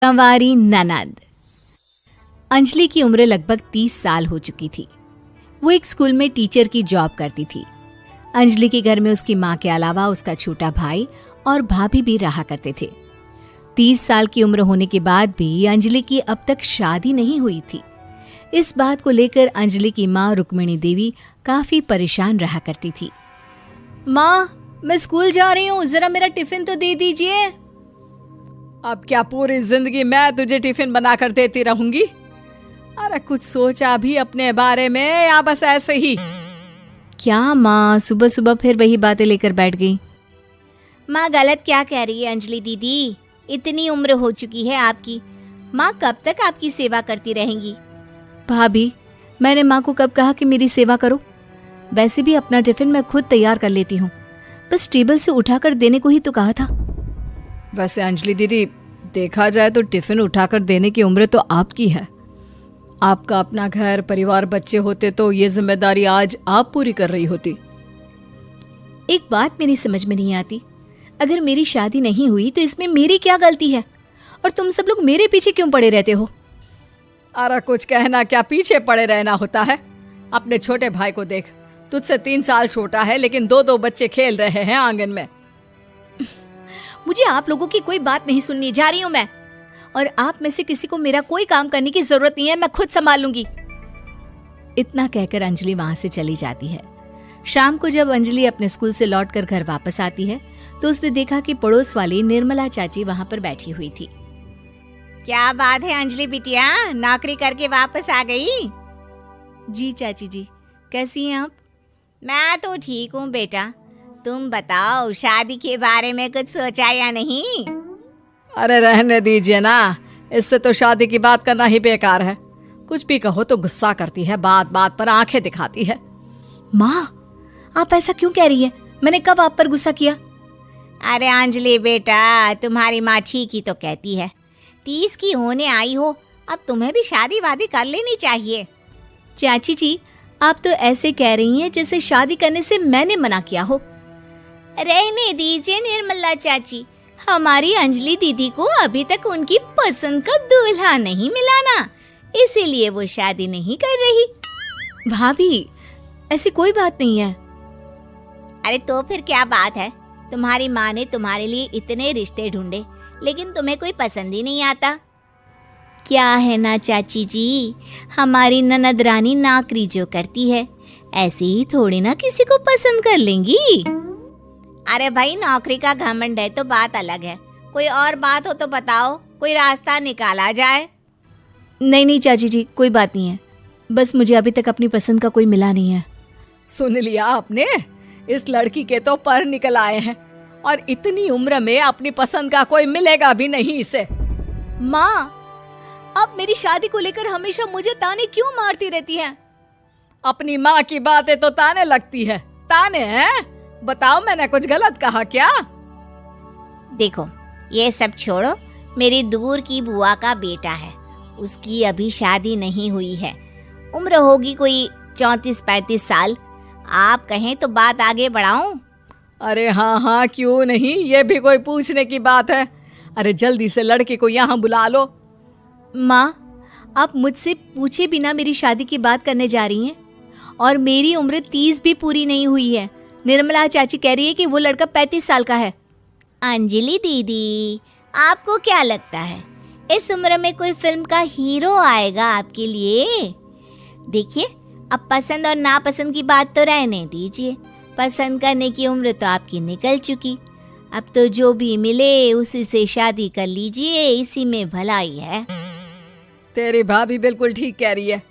कंवारी ननद। अंजलि की उम्र लगभग 30 साल हो चुकी थी। वो एक स्कूल में टीचर की जॉब करती थी। अंजलि के घर में उसकी माँ के अलावा उसका छोटा भाई और भाभी भी रहा करते थे। 30 साल की उम्र होने के बाद भी अंजलि की अब तक शादी नहीं हुई थी। इस बात को लेकर अंजलि की माँ रुक्मिणी देवी काफी परेशान रहा करती थी। माँ, मैं स्कूल जा रही हूँ, जरा मेरा टिफिन तो दे दीजिए। अब क्या पूरी जिंदगी मैं तुझे टिफिन बनाकर देती रहूंगी? अरे कुछ सोचा भी अपने बारे में या बस ऐसे ही? क्या माँ, सुबह सुबह फिर वही बातें लेकर बैठ गई। माँ गलत क्या कह रही है अंजलि दीदी? इतनी उम्र हो चुकी है आपकी, माँ कब तक आपकी सेवा करती रहेंगी? भाभी, मैंने माँ को कब कहा कि मेरी सेवा करो? वैसे भी अपना टिफिन मैं खुद तैयार कर लेती हूँ, बस टेबल से उठाकर देने को ही तो कहा था। वैसे अंजलि दीदी, देखा जाए तो टिफिन उठाकर देने की उम्र तो आपकी है। आपका अपना घर परिवार बच्चे होते तो ये जिम्मेदारी आज आप पूरी कर रही होती। एक बात मेरी समझ में नहीं आती, अगर मेरी शादी नहीं हुई तो इसमें मेरी क्या गलती है और तुम सब लोग मेरे पीछे क्यों पड़े रहते हो? अरे कुछ कहना क्या पीछे पड़े रहना होता है? अपने छोटे भाई को देख, तुझसे 3 साल छोटा है लेकिन 2 बच्चे खेल रहे हैं आंगन में। मुझे आप लोगों की कोई बात नहीं सुननी, जा रही हूँ मैं। और आप में से किसी को मेरा कोई काम करने की जरूरत नहीं है, मैं खुद संभाल लूंगी। इतना कहकर अंजलि वहां से चली जाती है। शाम को जब अंजलि अपने स्कूल से लौटकर घर वापस आती है तो उसने देखा कि पड़ोस वाली निर्मला चाची वहां पर बैठी हुई थी। क्या बात है अंजलि बिटिया, नौकरी करके वापस आ गई? जी चाची जी, कैसी हैं आप? मैं तो ठीक हूँ बेटा, तुम बताओ शादी के बारे में कुछ सोचा या नहीं? अरे रहने दीजिए ना, इससे तो शादी की बात करना ही बेकार है। कुछ भी कहो तो गुस्सा करती है, बात बात पर आंखें दिखाती है। माँ, आप ऐसा क्यों कह रही हैं? मैंने कब आप पर गुस्सा किया? अरे अंजलि बेटा, तुम्हारी माँ ठीक ही तो कहती है। 30 की होने आई हो, अब तुम्हें भी शादी वादी कर लेनी चाहिए। चाची जी, आप तो ऐसे कह रही हैं जैसे शादी करने से मैंने मना किया हो। रहने दीजिए निर्मला चाची, हमारी अंजलि दीदी को अभी तक उनकी पसंद का दूल्हा नहीं मिला ना, इसीलिए वो शादी नहीं कर रही। भाभी, ऐसी कोई बात नहीं है। अरे तो फिर क्या बात है? तुम्हारी माँ ने तुम्हारे लिए इतने रिश्ते ढूंढे लेकिन तुम्हें कोई पसंद ही नहीं आता। क्या है ना चाची जी, हमारी ननद रानी नौकरी जो करती है ऐसे ही थोड़ी ना किसी को पसंद कर लेंगी। अरे भाई, नौकरी का घमंड है तो बात अलग है, कोई और बात हो तो बताओ, कोई रास्ता निकाला जाए। नहीं चाची जी, कोई बात नहीं है, बस मुझे अभी तक अपनी पसंद का कोई मिला नहीं है। सुन लिया आपने? इस लड़की के तो पर निकल आए हैं और इतनी उम्र में अपनी पसंद का कोई मिलेगा भी नहीं इसे। माँ, आप मेरी शादी को लेकर हमेशा मुझे ताने क्यों मारती रहती हैं? अपनी माँ की बातें तो ताने लगती है। ताने हैं? बताओ, मैंने कुछ गलत कहा क्या? देखो, ये सब छोड़ो, मेरी दूर की बुआ का बेटा है, उसकी अभी शादी नहीं हुई है, उम्र होगी कोई 34-35 साल। आप कहें तो बात आगे बढ़ाऊं? अरे हाँ हाँ, क्यों नहीं, ये भी कोई पूछने की बात है। अरे जल्दी से लड़के को यहाँ बुला लो। माँ, आप मुझसे पूछे बिना मेरी शादी की बात करने जा रही हैं और मेरी उम्र 30 भी पूरी नहीं हुई है। निर्मला चाची कह रही है कि वो लड़का 35 साल का है। अंजलि दीदी, आपको क्या लगता है इस उम्र में कोई फिल्म का हीरो आएगा आपके लिए? देखिए, अब पसंद और नापसंद की बात तो रहने दीजिए, पसंद करने की उम्र तो आपकी निकल चुकी। अब तो जो भी मिले उसी से शादी कर लीजिए, इसी में भलाई है। तेरी भाभी बिल्कुल ठीक कह रही है।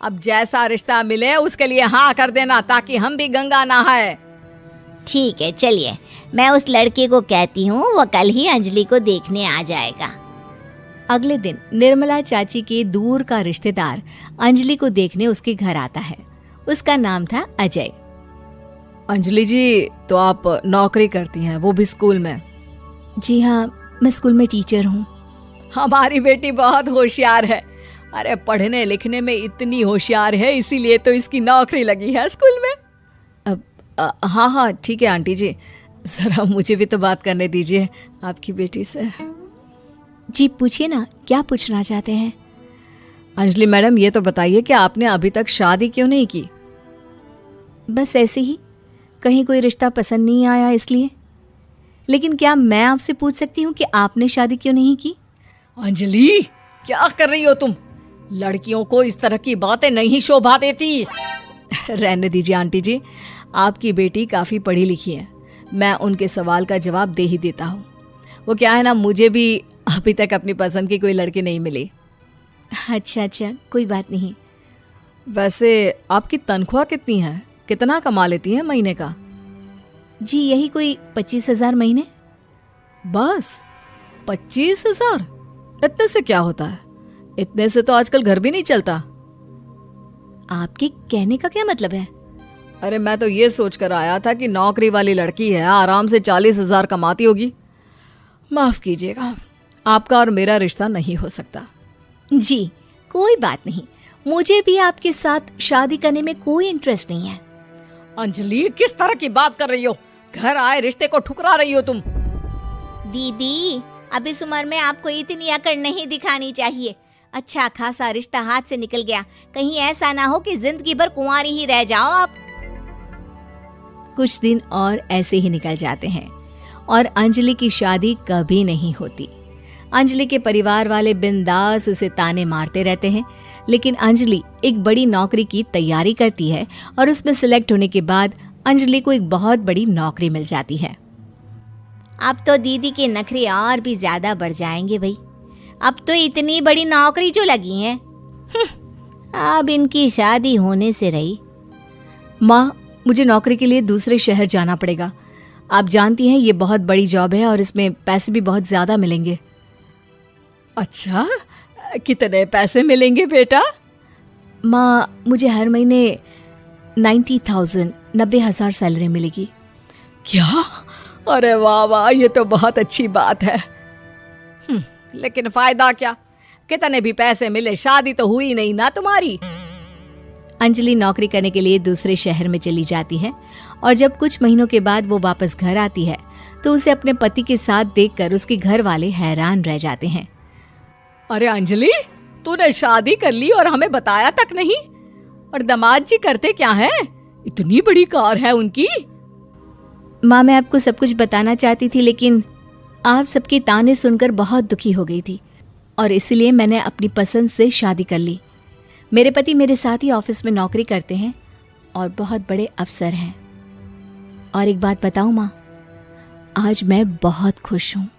अब जैसा रिश्ता मिले उसके लिए हाँ कर देना, ताकि हम भी गंगा नहाए। ठीक है, चलिए मैं उस लड़के को कहती हूँ, वो कल ही अंजलि को देखने आ जाएगा। अगले दिन निर्मला चाची के दूर का रिश्तेदार अंजलि को देखने उसके घर आता है। उसका नाम था अजय। अंजलि जी, तो आप नौकरी करती हैं, वो भी स्कूल में? जी हाँ, मैं स्कूल में टीचर हूँ। हमारी बेटी बहुत होशियार है। अरे पढ़ने लिखने में इतनी होशियार है, इसीलिए तो इसकी नौकरी लगी है स्कूल में। हाँ हाँ ठीक है आंटी जी, जरा मुझे भी तो बात करने दीजिए आपकी बेटी से। जी पूछिए ना, क्या पूछना चाहते हैं? अंजलि मैडम, ये तो बताइए कि आपने अभी तक शादी क्यों नहीं की? बस ऐसे ही, कहीं कोई रिश्ता पसंद नहीं आया इसलिए। लेकिन क्या मैं आपसे पूछ सकती हूँ कि आपने शादी क्यों नहीं की? अंजलि, क्या कर रही हो तुम? लड़कियों को इस तरह की बातें नहीं शोभा देती। रहने दीजिए आंटी जी, आपकी बेटी काफ़ी पढ़ी लिखी है, मैं उनके सवाल का जवाब दे ही देता हूँ। वो क्या है ना, मुझे भी अभी तक अपनी पसंद की कोई लड़की नहीं मिली। अच्छा, कोई बात नहीं। वैसे आपकी तनख्वाह कितनी है? कितना कमा लेती हैं महीने का? जी यही कोई 25,000 महीने। बस 25,000? इतने से क्या होता है? इतने से तो आजकल घर भी नहीं चलता। आपके कहने का क्या मतलब है? अरे मैं तो ये सोच कर आया था कि नौकरी वाली लड़की है, आराम से 40,000 कमाती होगी। माफ कीजिएगा, आपका और मेरा रिश्ता नहीं हो सकता। जी कोई बात नहीं, मुझे भी आपके साथ शादी करने में कोई इंटरेस्ट नहीं है। अंजलि, किस तरह की बात कर रही हो? घर आए रिश्ते को ठुकरा रही हो तुम। दीदी, अब इस उम्र में आपको इतनी अकड़ नहीं दिखानी चाहिए। अच्छा खासा रिश्ता हाथ से निकल गया, कहीं ऐसा ना हो कि जिंदगी भर कुंवारी ही रह जाओ आप। कुछ दिन और ऐसे ही निकल जाते हैं और अंजलि की शादी कभी नहीं होती। अंजलि के परिवार वाले बिंदास उसे ताने मारते रहते हैं, लेकिन अंजलि एक बड़ी नौकरी की तैयारी करती है और उसमें सिलेक्ट होने के बाद अंजलि को एक बहुत बड़ी नौकरी मिल जाती है। अब तो दीदी के नखरे और भी ज्यादा बढ़ जाएंगे भाई। अब तो इतनी बड़ी नौकरी जो लगी है, अब इनकी शादी होने से रही। माँ, मुझे नौकरी के लिए दूसरे शहर जाना पड़ेगा। आप जानती हैं ये बहुत बड़ी जॉब है और इसमें पैसे भी बहुत ज्यादा मिलेंगे। अच्छा, कितने पैसे मिलेंगे बेटा? माँ, मुझे हर महीने 90,000 सैलरी मिलेगी। क्या? अरे वाह वाह, ये तो बहुत अच्छी बात है। लेकिन फायदा क्या? कितने भी पैसे मिले, शादी तो हुई नहीं ना तुम्हारी। अंजलि नौकरी करने के लिए दूसरे शहर में चली जाती है और जब कुछ महीनों के बाद वो वापस घर आती है तो उसे अपने पति के साथ देखकर उसके घर वाले हैरान रह जाते हैं। अरे अंजलि, तूने शादी कर ली और हमें बताया तक नहीं। और दामाद जी करते क्या हैं? इतनी बड़ी कार है उनकी। माँ, मैं आपको सब कुछ बताना चाहती थी, लेकिन आप सबके ताने सुनकर बहुत दुखी हो गई थी और इसलिए मैंने अपनी पसंद से शादी कर ली। मेरे पति मेरे साथ ही ऑफिस में नौकरी करते हैं और बहुत बड़े अफसर हैं। और एक बात बताऊं माँ, आज मैं बहुत खुश हूँ।